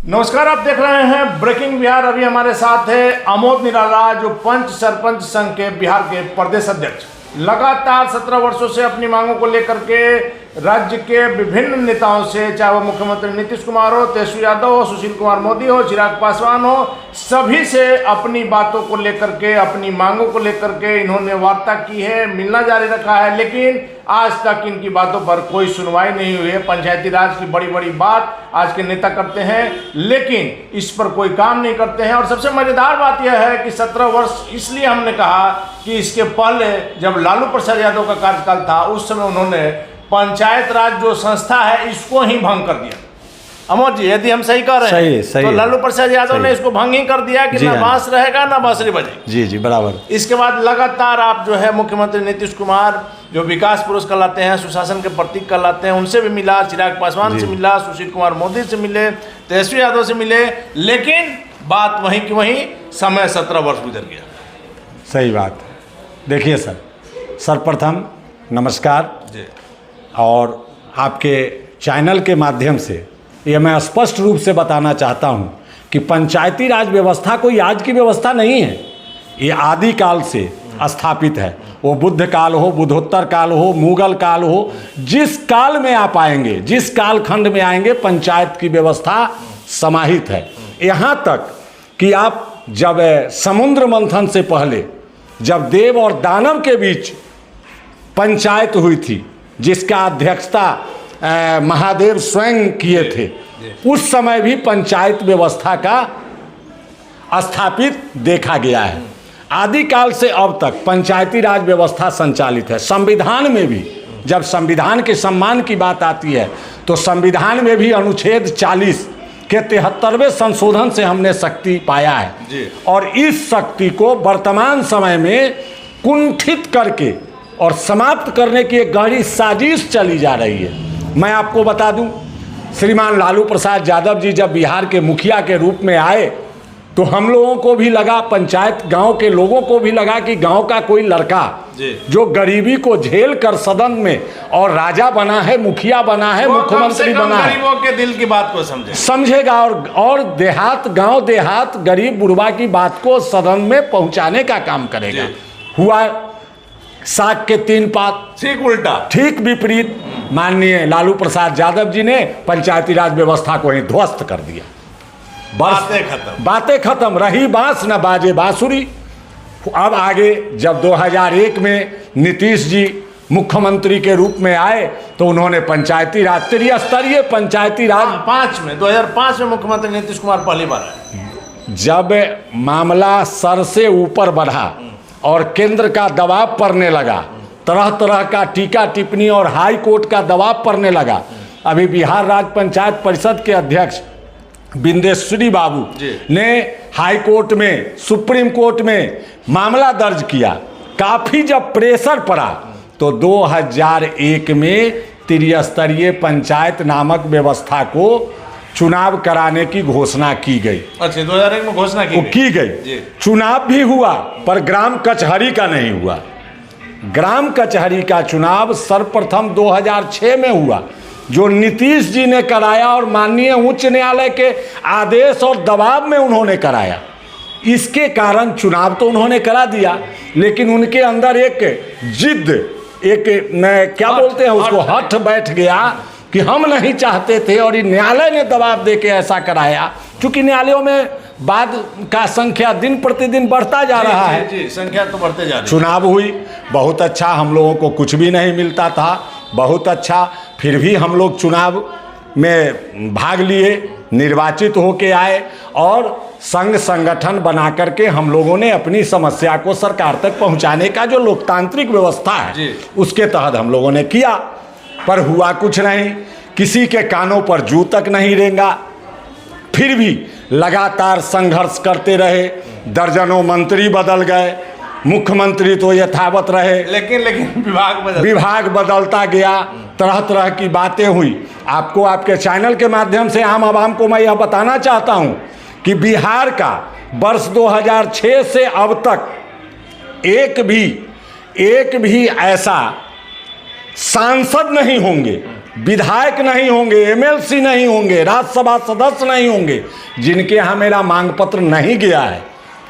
नमस्कार, आप देख रहे हैं ब्रेकिंग बिहार। अभी हमारे साथ है अमोद निराला, जो पंच सरपंच संघ के बिहार के प्रदेश अध्यक्ष। लगातार 17 वर्षों से अपनी मांगों को लेकर के राज्य के विभिन्न नेताओं से, चाहे वो मुख्यमंत्री नीतीश कुमार हो, तेजस्वी यादव हो, सुशील कुमार मोदी हो, चिराग पासवान हो, सभी से अपनी बातों को लेकर के, अपनी मांगों को लेकर के इन्होंने वार्ता की है, मिलना जारी रखा है। लेकिन आज तक इनकी बातों पर कोई सुनवाई नहीं हुई है। पंचायती राज की बड़ी बड़ी बात आज के नेता करते हैं, लेकिन इस पर कोई काम नहीं करते हैं। और सबसे मजेदार बात यह है कि 17 वर्ष इसलिए हमने कहा कि इसके पहले जब लालू प्रसाद यादव का कार्यकाल था, उस समय उन्होंने पंचायत राज जो संस्था है इसको ही भंग कर दिया। अमोद जी, यदि हम सही कह रहे हैं सही तो लालू प्रसाद यादव ने इसको भंग ही कर दिया कि ना बांस रहेगा ना बांसुरी बजेगी। जी बराबर। इसके बाद लगातार आप जो है मुख्यमंत्री नीतीश कुमार, जो विकास पुरुष कहलाते हैं, सुशासन के प्रतीक कहलाते हैं, उनसे भी मिला, चिराग पासवान से मिला, सुशील कुमार मोदी से मिले, तेजस्वी यादव से मिले, लेकिन बात वहीं की वहीं, समय 17 वर्ष गुजर गया। सही बात। देखिए सर, सर्वप्रथम नमस्कार जी। और आपके चैनल के माध्यम से ये मैं स्पष्ट रूप से बताना चाहता हूँ कि पंचायती राज व्यवस्था कोई आज की व्यवस्था नहीं है। ये आदि काल से स्थापित है। वो बुद्ध काल हो, बुद्धोत्तर काल हो, मुगल काल हो, जिस काल में आप आएंगे, जिस काल खंड में आएंगे, पंचायत की व्यवस्था समाहित है। यहाँ तक कि आप जब समुद्र मंथन से पहले जब देव और दानव के बीच पंचायत हुई थी, जिसका अध्यक्षता महादेव स्वयं किए थे, उस समय भी पंचायत व्यवस्था का स्थापित देखा गया है। आदिकाल से अब तक पंचायती राज व्यवस्था संचालित है। संविधान में भी जब संविधान के सम्मान की बात आती है तो संविधान में भी अनुच्छेद 40 के 73वें संशोधन से हमने शक्ति पाया है जी। और इस शक्ति को वर्तमान समय में कुंठित करके और समाप्त करने की एक गहरी साजिश चली जा रही है। मैं आपको बता दूं, श्रीमान लालू प्रसाद यादव जी जब बिहार के मुखिया के रूप में आए तो हम लोगों को भी लगा, पंचायत गांव के लोगों को भी लगा कि गांव का कोई लड़का जो गरीबी को झेल कर सदन में और राजा बना है, मुखिया बना है, मुख्यमंत्री बना है, गरीबों के दिल की बात को समझेगा और देहात, गांव देहात, गरीब बुढ़वा की बात को सदन में पहुंचाने का काम करेगा। हुआ साग के 3 पात, ठीक उल्टा, ठीक विपरीत। माननीय लालू प्रसाद यादव जी ने पंचायती राज व्यवस्था को ही ध्वस्त कर दिया। बातें खत्म, रही बांस न बाजे बांसुरी। अब आगे जब 2001 में नीतीश जी मुख्यमंत्री के रूप में आए तो उन्होंने पंचायती राज, त्रिस्तरीय पंचायती राज 2005 में मुख्यमंत्री नीतीश कुमार पहली बार आए। जब मामला सर से ऊपर बढ़ा और केंद्र का दबाव पड़ने लगा, तरह तरह का टीका टिप्पणी और हाई कोर्ट का दबाव पड़ने लगा। अभी बिहार राज्य पंचायत परिषद के अध्यक्ष बिंदेश्वरी बाबू ने हाई कोर्ट में, सुप्रीम कोर्ट में मामला दर्ज किया। काफ़ी जब प्रेशर पड़ा तो 2001 में त्रिस्तरीय पंचायत नामक व्यवस्था को चुनाव कराने की घोषणा की गई। अच्छा, 2001 में घोषणा की गई। चुनाव भी हुआ पर ग्राम कचहरी का नहीं हुआ। ग्राम कचहरी का चुनाव सर्वप्रथम 2006 में हुआ, जो नीतीश जी ने कराया और माननीय उच्च न्यायालय के आदेश और दबाव में उन्होंने कराया। इसके कारण चुनाव तो उन्होंने करा दिया, लेकिन उनके अंदर एक जिद, एक क्या बोलते हैं उसको, हठ बैठ गया कि हम नहीं चाहते थे और न्यायालय ने दबाव देके ऐसा कराया। क्योंकि न्यायालयों में बाद का संख्या दिन प्रतिदिन बढ़ता जा रहा है। जी, संख्या तो बढ़ते जा रही है। चुनाव हुई, बहुत अच्छा, हम लोगों को कुछ भी नहीं मिलता था, बहुत अच्छा, फिर भी हम लोग चुनाव में भाग लिए, निर्वाचित होके आए और संघ संगठन बना करके हम लोगों ने अपनी समस्या को सरकार तक पहुंचाने का जो लोकतांत्रिक व्यवस्था है उसके तहत हम लोगों ने किया। पर हुआ कुछ नहीं, किसी के कानों पर जू तक नहीं रेंगा। फिर भी लगातार संघर्ष करते रहे। दर्जनों मंत्री बदल गए, मुख्यमंत्री तो यथावत रहे, लेकिन विभाग बदलता गया, तरह तरह की बातें हुई। आपको आपके चैनल के माध्यम से आम आवाम को मैं यह बताना चाहता हूं कि बिहार का वर्ष 2006 से अब तक एक भी ऐसा सांसद नहीं होंगे विधायक नहीं होंगे, एमएलसी नहीं होंगे, राज्यसभा सदस्य नहीं होंगे जिनके यहाँ मेरा मांग पत्र नहीं गया है,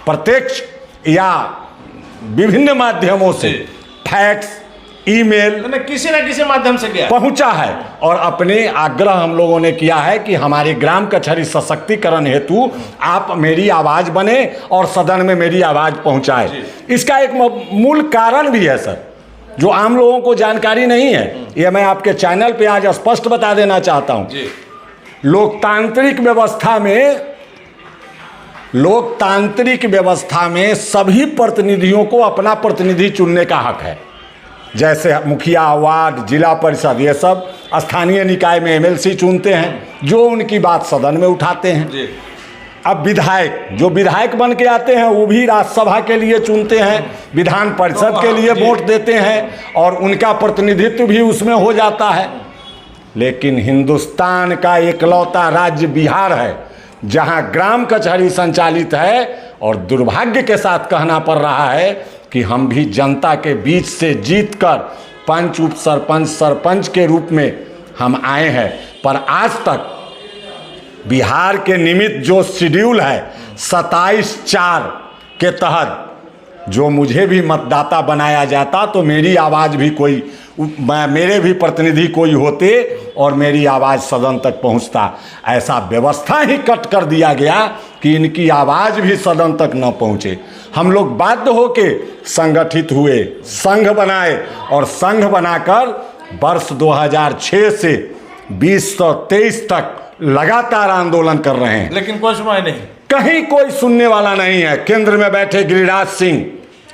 प्रत्यक्ष या विभिन्न माध्यमों से, फैक्स, ईमेल, किसी न किसी माध्यम से गया पहुंचा है। और अपने आग्रह हम लोगों ने किया है कि हमारे ग्राम कचहरी सशक्तिकरण हेतु आप मेरी आवाज़ बने और सदन में मेरी आवाज़ पहुंचाए। इसका एक मूल कारण भी है सर, जो आम लोगों को जानकारी नहीं है, ये मैं आपके चैनल पे आज स्पष्ट बता देना चाहता हूं। लोकतांत्रिक व्यवस्था में सभी प्रतिनिधियों को अपना प्रतिनिधि चुनने का हक है। जैसे मुखिया, वार्ड, जिला परिषद, ये सब स्थानीय निकाय में एमएलसी चुनते हैं जो उनकी बात सदन में उठाते हैं। अब विधायक, जो विधायक बन के आते हैं वो भी राज्यसभा के लिए चुनते हैं, विधान परिषद के लिए वोट देते हैं और उनका प्रतिनिधित्व भी उसमें हो जाता है। लेकिन हिंदुस्तान का एकलौता राज्य बिहार है जहां ग्राम कचहरी संचालित है, और दुर्भाग्य के साथ कहना पड़ रहा है कि हम भी जनता के बीच से जीतकर पंच, उप सरपंच, सरपंच के रूप में हम आए हैं, पर आज तक बिहार के निमित्त जो शेड्यूल है 27/4 के तहत जो मुझे भी मतदाता बनाया जाता तो मेरी आवाज़ भी कोई, मेरे भी प्रतिनिधि कोई होते और मेरी आवाज़ सदन तक पहुंचता। ऐसा व्यवस्था ही कट कर दिया गया कि इनकी आवाज़ भी सदन तक न पहुंचे। हम लोग बाध्य होके संगठित हुए, संघ बनाए और संघ बनाकर वर्ष 2006 से 2023 तक लगातार आंदोलन कर रहे हैं, लेकिन कोई सुनवाई नहीं, कहीं कोई सुनने वाला नहीं है। केंद्र में बैठे गिरिराज सिंह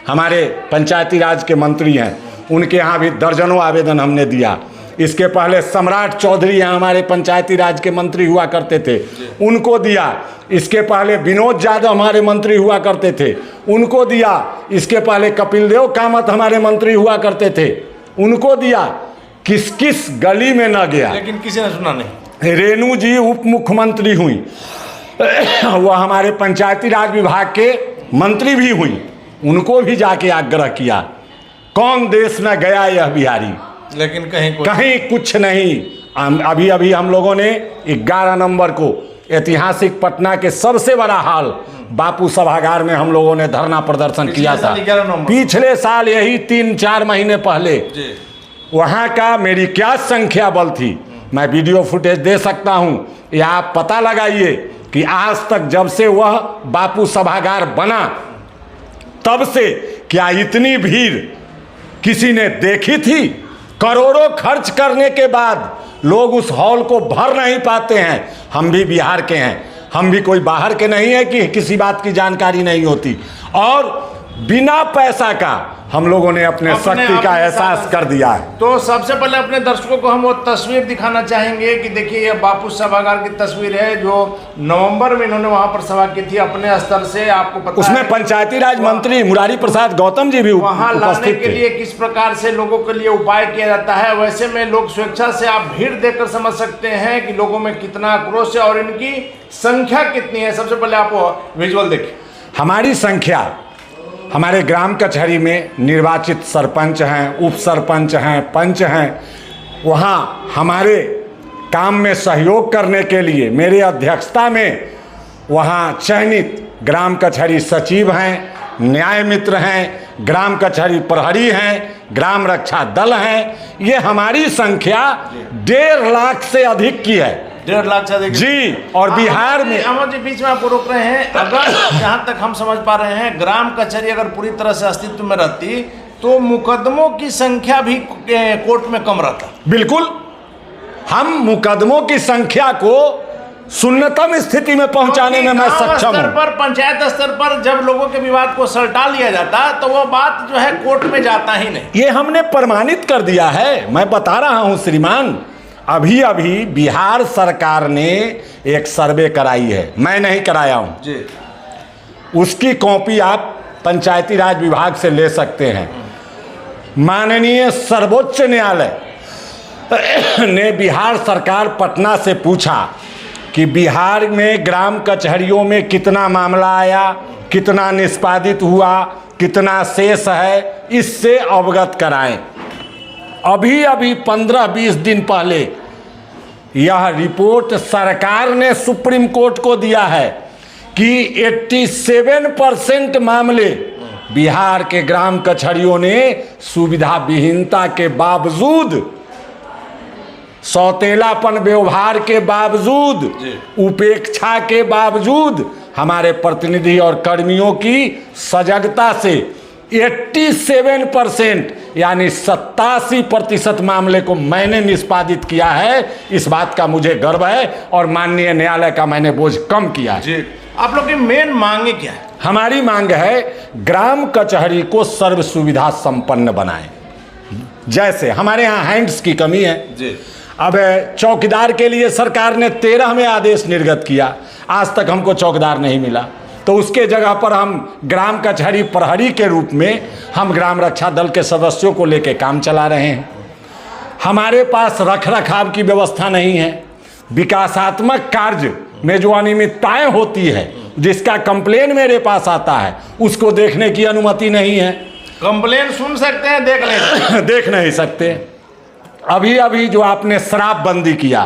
हमारे पंचायती राज के मंत्री हैं, उनके यहाँ भी दर्जनों आवेदन हमने दिया। इसके पहले सम्राट चौधरी यहाँ हमारे पंचायती राज के मंत्री हुआ करते थे, उनको दिया। इसके पहले विनोद यादव हमारे मंत्री हुआ करते थे, उनको दिया। इसके पहले कपिल देव कामत हमारे मंत्री हुआ करते थे, उनको दिया। किस किस गली में न गया, लेकिन किसी ने सुना नहीं। रेणु जी उप मुख्यमंत्री हुई, वह हमारे पंचायती राज विभाग के मंत्री भी हुई, उनको भी जाके आग्रह किया। कौन देश में गया यह बिहारी, लेकिन कहीं कुछ नहीं। अभी अभी हम लोगों ने 11 नवंबर को ऐतिहासिक पटना के सबसे बड़ा हाल बापू सभागार में हम लोगों ने धरना प्रदर्शन किया था। पिछले साल यही 3-4 महीने पहले वहाँ का मेरी क्या संख्या बल थी, मैं वीडियो फुटेज दे सकता हूँ, या आप पता लगाइए कि आज तक जब से वह बापू सभागार बना तब से क्या इतनी भीड़ किसी ने देखी थी? करोड़ों खर्च करने के बाद लोग उस हॉल को भर नहीं पाते हैं। हम भी बिहार के हैं, हम भी कोई बाहर के नहीं है कि किसी बात की जानकारी नहीं होती। और बिना पैसा का हम लोगों ने अपने शक्ति का एहसास कर दिया है। तो सबसे पहले अपने दर्शकों को हम वो तस्वीर दिखाना चाहेंगे कि देखिए ये बापू सभागार की तस्वीर है जो नवंबर में इन्होंने वहां पर सभा की थी अपने स्तर से। आपको पता उसमें पंचायती राज मंत्री मुरारी प्रसाद गौतम जी भी वहां लाने के लिए किस प्रकार से लोगों के लिए उपाय किया जाता है। वैसे में लोग स्वेच्छा से, आप भीड़ देखकर समझ सकते हैं कि लोगों में कितना आक्रोश है और इनकी संख्या कितनी है। सबसे पहले आप विजुअल देखिए। हमारी संख्या, हमारे ग्राम कचहरी में निर्वाचित सरपंच हैं, उप सरपंच हैं, पंच हैं, वहाँ हमारे काम में सहयोग करने के लिए मेरे अध्यक्षता में वहाँ चयनित ग्राम कचहरी सचिव हैं, न्याय मित्र हैं, ग्राम कचहरी प्रहरी हैं, ग्राम रक्षा दल हैं। ये हमारी संख्या 1.5 लाख से अधिक की है। 1.5 लाख से अधिक जी। और बिहार में अमर जी बीच में आपको रोक रहे हैं, अगर जहाँ तक हम समझ पा रहे हैं ग्राम कचहरी अगर पूरी तरह से अस्तित्व में रहती तो मुकदमों की संख्या भी कोर्ट में कम रहता। बिल्कुल, हम मुकदमों की संख्या को शून्यतम स्थिति में पहुंचाने में मैं सक्षम हूं। पर पंचायत स्तर पर जब लोगों के विवाद को सलटा लिया जाता तो वो बात जो है कोर्ट में जाता ही नहीं। ये हमने प्रमाणित कर दिया है। मैं बता रहा हूं श्रीमान, अभी अभी बिहार सरकार ने एक सर्वे कराई है, मैं नहीं कराया हूं जी। उसकी कॉपी आप पंचायती राज विभाग से ले सकते हैं। माननीय सर्वोच्च न्यायालय ने बिहार सरकार पटना से पूछा कि बिहार में ग्राम कचहरियों में कितना मामला आया, कितना निष्पादित हुआ, कितना शेष है, इससे अवगत कराएं। अभी अभी 15-20 दिन पहले यह रिपोर्ट सरकार ने सुप्रीम कोर्ट को दिया है कि 87% मामले बिहार के ग्राम कचहरियों ने सुविधा विहीनता के बावजूद, सौतेलापन व्यवहार के बावजूद, उपेक्षा के बावजूद, हमारे प्रतिनिधि और कर्मियों की सजगता से 87% यानी 87% मामले को मैंने निष्पादित किया है। इस बात का मुझे गर्व है और माननीय न्यायालय का मैंने बोझ कम किया है। जी, आप लोग की मेन मांगे क्या है? हमारी मांग है ग्राम कचहरी को सर्व सुविधा संपन्न बनाएं। जैसे हमारे यहाँ हैंड्स की कमी है जी। अब चौकीदार के लिए सरकार ने 13 में आदेश निर्गत किया, आज तक हमको चौकीदार नहीं मिला, तो उसके जगह पर हम ग्राम कचहरी प्रहरी के रूप में हम ग्राम रक्षा दल के सदस्यों को लेकर काम चला रहे हैं। हमारे पास रख रखाव की व्यवस्था नहीं है। विकासात्मक कार्य में जो अनियमितताएं होती है, जिसका कंप्लेन मेरे पास आता है, उसको देखने की अनुमति नहीं है। कंप्लेन सुन सकते हैं, देख नहीं देख नहीं सकते। अभी अभी जो आपने शराबबंदी किया,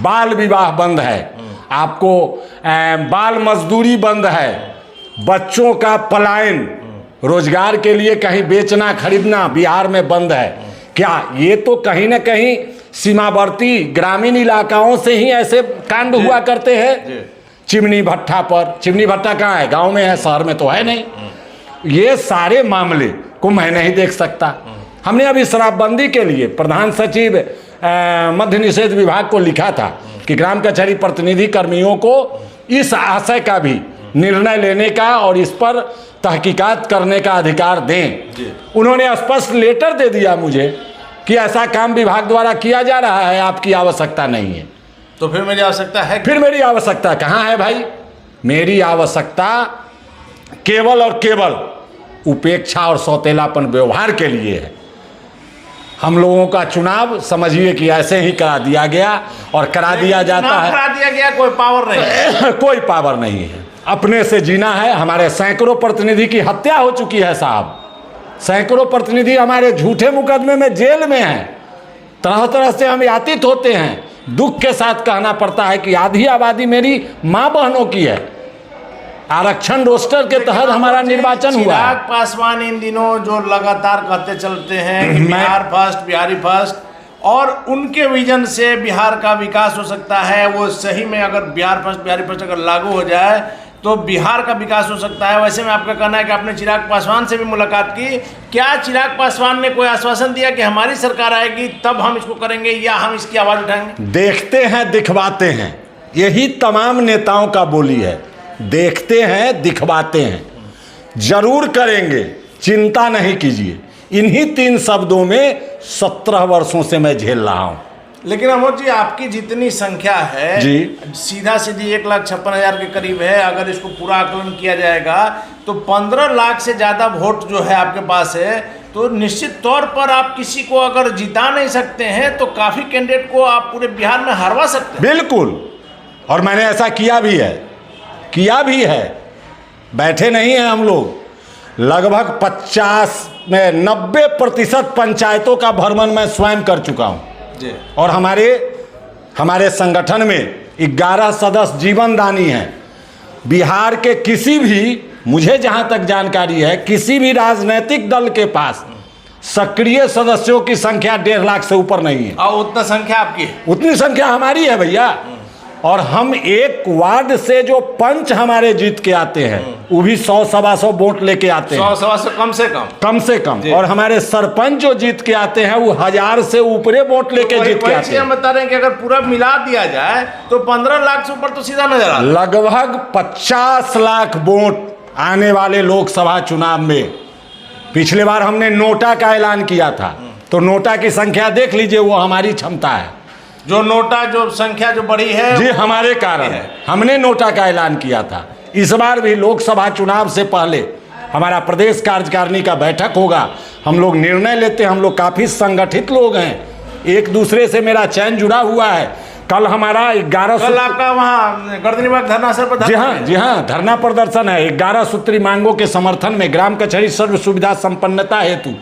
बाल विवाह बंद है, आपको बाल मजदूरी बंद है, बच्चों का पलायन, रोजगार के लिए कहीं बेचना खरीदना बिहार में बंद है। क्या ये तो कहीं ना कहीं सीमावर्ती ग्रामीण इलाकाओं से ही ऐसे कांड हुआ करते हैं? चिमनी भट्ठा पर, चिमनी भट्ठा कहाँ है? गांव में है, शहर में तो है नहीं। ये सारे मामले को मैं नहीं देख सकता। हमने अभी शराबबंदी के लिए प्रधान सचिव मद्य निषेध विभाग को लिखा था कि ग्राम कचहरी प्रतिनिधि कर्मियों को इस आशय का भी निर्णय लेने का और इस पर तहकीकात करने का अधिकार दें। उन्होंने स्पष्ट लेटर दे दिया मुझे कि ऐसा काम विभाग द्वारा किया जा रहा है, आपकी आवश्यकता नहीं है। तो फिर मेरी आवश्यकता है? फिर मेरी आवश्यकता कहाँ है भाई? मेरी आवश्यकता केवल और केवल उपेक्षा और सौतेलापन व्यवहार के लिए है। हम लोगों का चुनाव समझिए कि ऐसे ही करा दिया गया और करा दिया जाता है। करा दिया गया, कोई पावर नहीं है। कोई पावर नहीं है, अपने से जीना है। हमारे सैकड़ों प्रतिनिधि की हत्या हो चुकी है साहब, सैकड़ों प्रतिनिधि हमारे झूठे मुकदमे में जेल में हैं। तरह तरह से हम यातित होते हैं। दुख के साथ कहना पड़ता है कि आधी आबादी मेरी माँ बहनों की है। आरक्षण रोस्टर के तहत हमारा निर्वाचन हुआ। चिराग पासवान इन दिनों जो लगातार कहते चलते हैं कि बिहार फर्स्ट, बिहारी फर्स्ट, और उनके विजन से बिहार का विकास हो सकता है, वो सही में अगर बिहार फर्स्ट, बिहारी फर्स्ट अगर लागू हो जाए तो बिहार का विकास हो सकता है। वैसे में आपका कहना है कि आपने चिराग पासवान से भी मुलाकात की, क्या चिराग पासवान ने कोई आश्वासन दिया कि हमारी सरकार आएगी तब हम इसको करेंगे, या हम इसकी आवाज उठाएंगे? देखते हैं, दिखवाते हैं, यही तमाम नेताओं का बोली है। देखते हैं, दिखवाते हैं, जरूर करेंगे, चिंता नहीं कीजिए। इन्हीं 3 शब्दों में 17 वर्षों से मैं झेल रहा हूं। लेकिन अमोद जी, आपकी जितनी संख्या है जी, सीधा सीधी 1,56,000 के करीब है। अगर इसको पूरा आकलन किया जाएगा तो 15 लाख से ज़्यादा वोट जो है आपके पास है, तो निश्चित तौर पर आप किसी को अगर जिता नहीं सकते हैं तो काफ़ी कैंडिडेट को आप पूरे बिहार में हरवा सकते हैं। बिल्कुल, और मैंने ऐसा किया भी है, बैठे नहीं हैं हम लोग। लगभग 50 में 90% पंचायतों का भ्रमण मैं स्वयं कर चुका हूं जी। और हमारे संगठन में 11 सदस्य जीवनदानी हैं। बिहार के किसी भी, मुझे जहां तक जानकारी है, किसी भी राजनीतिक दल के पास सक्रिय सदस्यों की संख्या 1.5 लाख से ऊपर नहीं है। और उतना संख्या आपकी है? उतनी संख्या हमारी है भैया। और हम एक वार्ड से जो पंच हमारे जीत के आते हैं वो भी 100-125 वोट लेके आते हैं। 100-125 कम से कम। और हमारे सरपंच जो जीत के आते हैं वो 1000 से ऊपरे वोट लेके जीत के आते हैं। हम बता रहे हैं कि अगर पूरा मिला दिया जाए तो 15 लाख से ऊपर तो सीधा नजर आता है। लगभग 50 लाख वोट आने वाले लोकसभा चुनाव में। पिछले बार हमने नोटा का ऐलान किया था, तो नोटा की संख्या देख लीजिए, वो हमारी क्षमता है। जो नोटा जो संख्या जो बढ़ी है जी, हमारे कारण है। हमने नोटा का ऐलान किया था। इस बार भी लोकसभा चुनाव से पहले हमारा प्रदेश कार्यकारिणी का बैठक होगा, हम लोग निर्णय लेते हैं। हम लोग काफ़ी संगठित लोग हैं, एक दूसरे से मेरा चैन जुड़ा हुआ है। कल हमारा 11 कल आपका वहाँ गर्दनीबाग धरना सर पर जी हाँ धरना प्रदर्शन है 11 सूत्री मांगों के समर्थन में ग्राम कचहरी सर्व सुविधा संपन्नता हेतु।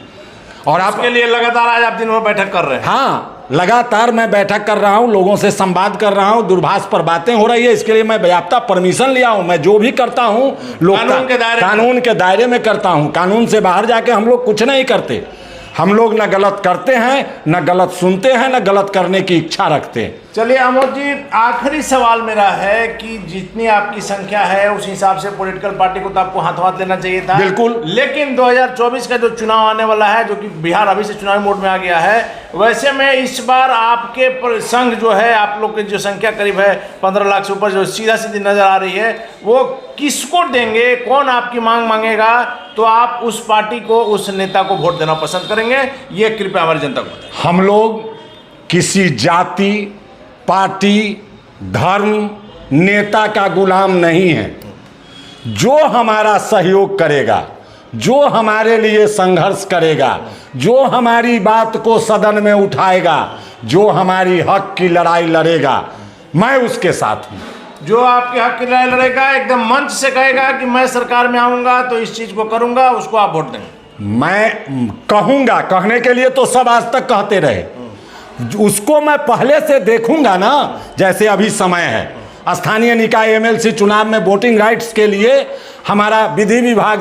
और आपके लिए लगातार आज आप दिन भर बैठक कर रहे हैं? हाँ, लगातार मैं बैठक कर रहा हूं, लोगों से संवाद कर रहा हूं, दूरभाष पर बातें हो रही है, इसके लिए मैं व्याप्ता परमिशन लिया हूं। मैं जो भी करता हूं कानून के दायरे में करता हूं। कानून से बाहर जाके हम लोग कुछ नहीं करते। हम लोग न गलत करते हैं, न गलत सुनते हैं, न गलत करने की इच्छा रखते हैं। चलिए अमोद जी, आखिरी सवाल मेरा है कि जितनी आपकी संख्या है उस हिसाब से पॉलिटिकल पार्टी को तो आपको हाथ लेना चाहिए था, बिल्कुल। लेकिन 2024 का जो चुनाव आने वाला है, जो कि बिहार अभी से चुनावी मोड में आ गया है, वैसे में इस बार आपके संघ जो है, आप लोग की जो संख्या करीब है 15 लाख से ऊपर जो सीधा सीधी नजर आ रही है, वो किसको देंगे? कौन आपकी मांग मांगेगा तो आप उस पार्टी को, उस नेता को वोट देना पसंद करेंगे? ये कृपया हमारी जनता को बताएं। हम लोग किसी जाति, पार्टी, धर्म, नेता का गुलाम नहीं है। जो हमारा सहयोग करेगा, जो हमारे लिए संघर्ष करेगा, जो हमारी बात को सदन में उठाएगा, जो हमारी हक की लड़ाई लड़ेगा, मैं उसके साथ हूं। जो आपके हक की लड़ाई लड़ेगा, एकदम मंच से कहेगा कि मैं सरकार में आऊंगा तो इस चीज को करूंगा, उसको आप वोट देंगे? मैं कहूंगा, कहने के लिए तो सब आज तक कहते रहे, उसको मैं पहले से देखूंगा ना। जैसे अभी समय है स्थानीय निकाय एमएलसी चुनाव में वोटिंग राइट्स के लिए हमारा विधि विभाग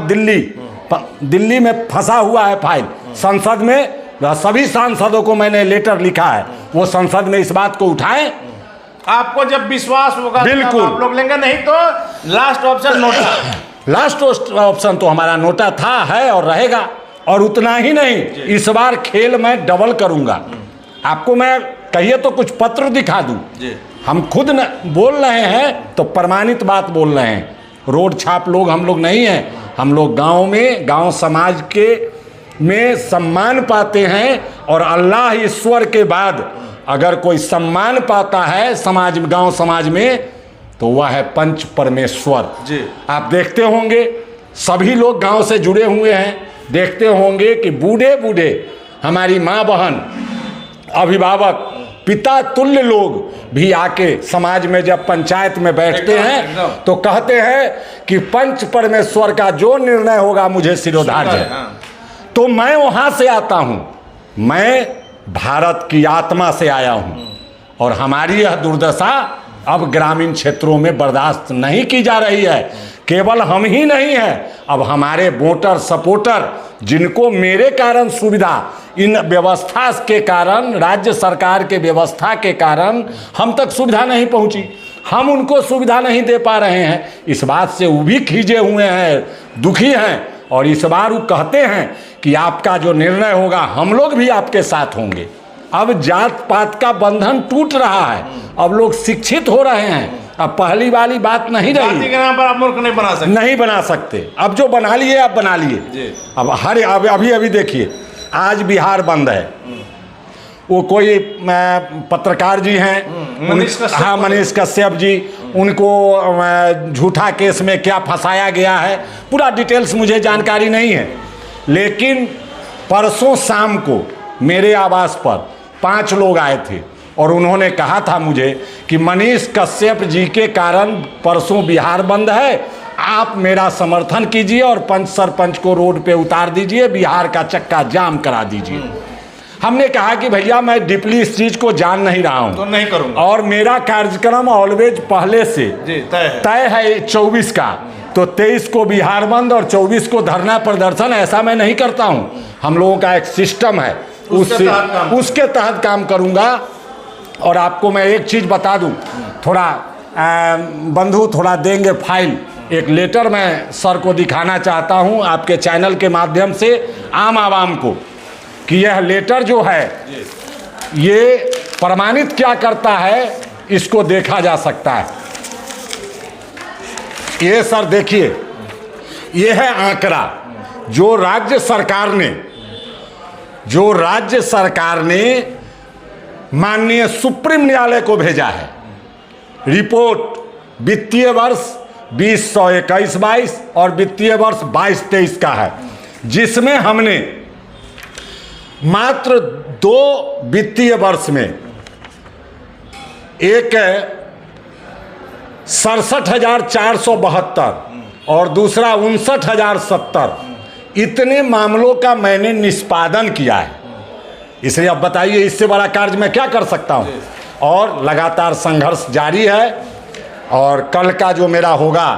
दिल्ली में फंसा हुआ है फाइल। संसद में सभी सांसदों को मैंने लेटर लिखा है, वो संसद में इस बात को उठाएं। आपको जब विश्वास होगा बिल्कुल आप लोग लेंगे, नहीं तो last option NOTA. Last option तो हमारा नोटा था, है और रहेगा। और उतना ही नहीं, इस बार खेल मैं डबल करूंगा। आपको मैं कहिए तो कुछ पत्र दिखा दूं। हम खुद न बोल रहे हैं तो प्रमाणित बात बोल रहे हैं। रोड छाप लोग हम लोग नहीं हैं। हम लोग गांव में, गांव समाज के में सम्मान पाते हैं। और अल्लाह ईश्वर के बाद अगर कोई सम्मान पाता है समाज, गांव समाज में, तो वह है पंच परमेश्वर जी। आप देखते होंगे सभी लोग गांव से जुड़े हुए हैं। देखते होंगे कि बूढ़े बूढ़े हमारी माँ बहन, अभिभावक, पिता तुल्य लोग भी आके समाज में जब पंचायत में बैठते हैं तो कहते हैं कि पंच परमेश्वर का जो निर्णय होगा मुझे सिरोधार्य है। तो मैं वहां से आता हूं, मैं भारत की आत्मा से आया हूं। और हमारी यह दुर्दशा अब ग्रामीण क्षेत्रों में बर्दाश्त नहीं की जा रही है। केवल हम ही नहीं हैं, अब हमारे वोटर सपोर्टर, जिनको मेरे कारण सुविधा, इन व्यवस्था के कारण, राज्य सरकार के व्यवस्था के कारण हम तक सुविधा नहीं पहुंची, हम उनको सुविधा नहीं दे पा रहे हैं। इस बात से वो भी खींचे हुए हैं, दुखी हैं। और इस बार वो कहते हैं कि आपका जो निर्णय होगा हम लोग भी आपके साथ होंगे। अब जात पात का बंधन टूट रहा है, अब लोग शिक्षित हो रहे हैं। अब पहली वाली बात नहीं रही। जाति के नाम पर आप मूर्ख नहीं बना सकते। नहीं बना सकते। अब जो बना लिए आप बना लिए। अब अभी देखिए आज बिहार बंद है। वो कोई पत्रकार जी हैं, मनीष कश्यप जी, उनको झूठा केस में क्या फंसाया गया है, पूरा डिटेल्स मुझे जानकारी नहीं है। लेकिन परसों शाम को मेरे आवास पर 5 लोग आए थे और उन्होंने कहा था मुझे कि मनीष कश्यप जी के कारण परसों बिहार बंद है, आप मेरा समर्थन कीजिए और पंच सरपंच को रोड पे उतार दीजिए, बिहार का चक्का जाम करा दीजिए। हमने कहा कि भैया मैं डीपली इस चीज को जान नहीं रहा हूं, तो नहीं करूंगा। और मेरा कार्यक्रम ऑलवेज पहले से तय है 24 का, तो 23 को बिहार बंद और 24 को धरना प्रदर्शन। ऐसा मैं नहीं करता हूं, हम लोगों का एक सिस्टम है, उसके तहत काम करूंगा। और आपको मैं एक चीज बता दूं, थोड़ा बंधु थोड़ा देंगे फाइल, एक लेटर मैं सर को दिखाना चाहता हूं आपके चैनल के माध्यम से आम आवाम को, कि यह लेटर जो है ये प्रमाणित क्या करता है, इसको देखा जा सकता है। ये सर देखिए, ये है आंकड़ा जो राज्य सरकार ने माननीय सुप्रीम न्यायालय को भेजा है। रिपोर्ट वित्तीय वर्ष 2021-22 और वित्तीय वर्ष 22-23 का है, जिसमें हमने मात्र 2 वित्तीय वर्ष में एक 67,472 और दूसरा 59,070 इतने मामलों का मैंने निष्पादन किया है। इसलिए अब बताइए इससे बड़ा कार्य मैं क्या कर सकता हूँ। और लगातार संघर्ष जारी है और कल का जो मेरा होगा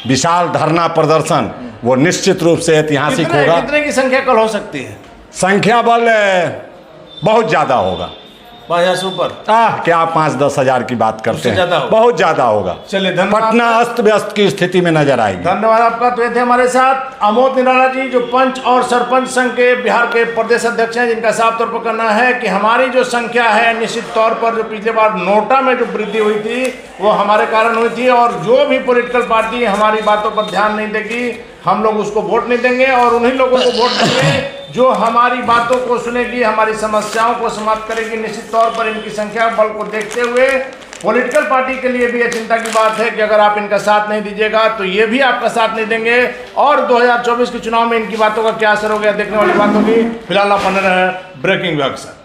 विशाल धरना प्रदर्शन वो निश्चित रूप से ऐतिहासिक होगा। कितने की संख्या कल हो सकती है? संख्या बल बहुत ज़्यादा होगा। 5000 से ऊपर? क्या 5-10 हजार की बात करते हैं, ज्यादा होगा। बहुत ज़्यादा होगा। चलिए, धन्यवाद। पटना अस्त व्यस्त की स्थिति में नजर आएगी। धन्यवाद आपका। तो ये थे हमारे साथ अमोद निराला जी, जो पंच और सरपंच संघ के बिहार के प्रदेश अध्यक्ष हैं, जिनका साफ तौर पर कहना है कि हमारी जो संख्या है निश्चित तौर पर जो पिछले बार नोटा में जो वृद्धि हुई थी वो हमारे कारण हुई थी, और जो भी पॉलिटिकल पार्टी हमारी बातों पर ध्यान नहीं देगी हम लोग उसको वोट नहीं देंगे, और उन्हीं लोगों को वोट देंगे जो हमारी बातों को सुनेगी, हमारी समस्याओं को समाप्त करेगी। निश्चित तौर पर इनकी संख्या बल को देखते हुए पॉलिटिकल पार्टी के लिए भी यह चिंता की बात है कि अगर आप इनका साथ नहीं दीजिएगा तो ये भी आपका साथ नहीं देंगे, और 2024 के चुनाव में इनकी बातों का क्या असर हो गया देखने वाली बात होगी। फिलहाल आप बने रहे ब्रेकिंग विभाग से।